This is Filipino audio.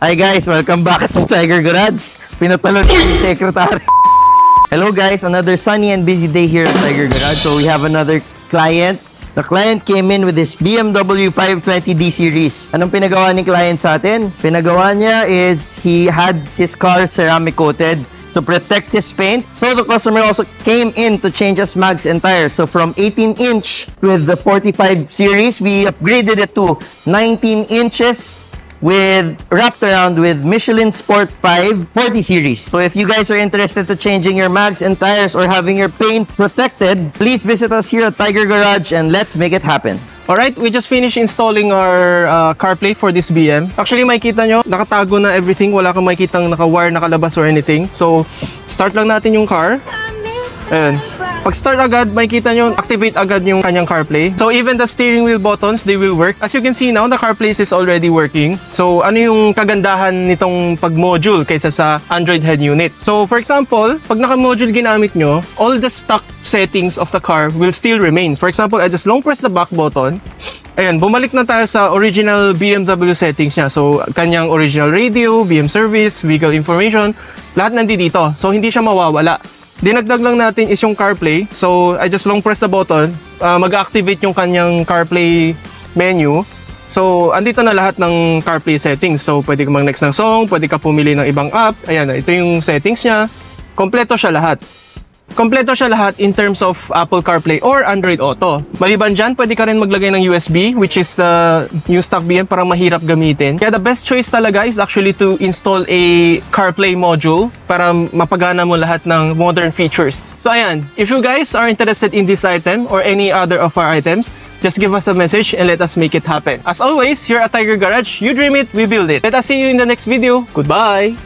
Hi guys, welcome back to Tiger Garage. Pinatalo ni Secretary. Hello guys, another sunny and busy day here at Tiger Garage. So we have another client. The client came in with this BMW 520D series. Anong pinagawa ni client sa atin? Pinagawa niya is he had his car ceramic coated to protect his paint. So the customer also came in to change us mags and tires. So from 18-inch with the 45 series, we upgraded it to 19 inches with wrapped around with Michelin Sport 5 40 series. So if you guys are interested to changing your mags and tires or having your paint protected, please visit us here at Tiger Garage and let's make it happen. Alright, we just finished installing our CarPlay for this BM. Actually, makikita nyo, nakatago na everything. Wala kang makikitang naka-wire, nakalabas or anything. So, start lang natin yung car. Ayan. Pag start agad, makikita nyo, activate agad yung kanyang CarPlay. So, even the steering wheel buttons, they will work. As you can see now, the CarPlay is already working. So, ano yung kagandahan nitong pag-module kaysa sa Android head unit? So, for example, pag naka-module ginamit nyo, all the stock settings of the car will still remain. For example, I just long press the back button. Ayan, bumalik na tayo sa original BMW settings niya. So, kanyang original radio, BM service, vehicle information, lahat nandito. So, hindi siya mawawala. Dinagdag lang natin is yung CarPlay. So, I just long press the button. Mag-activate yung kanyang CarPlay menu. So, andito na lahat ng CarPlay settings. So, pwede ka mag-next ng song, pwede ka pumili ng ibang app. Ayan, ito yung settings niya. Kompleto siya lahat. Kompleto siya lahat in terms of Apple CarPlay or Android Auto. Maliban dyan, pwede ka rin maglagay ng USB, which is yung stock BM, parang mahirap gamitin. Kaya the best choice talaga is actually to install a CarPlay module para mapagana mo lahat ng modern features. So ayan, if you guys are interested in this item or any other of our items, just give us a message and let us make it happen. As always, here at Tiger Garage, you dream it, we build it. Let us see you in the next video. Goodbye!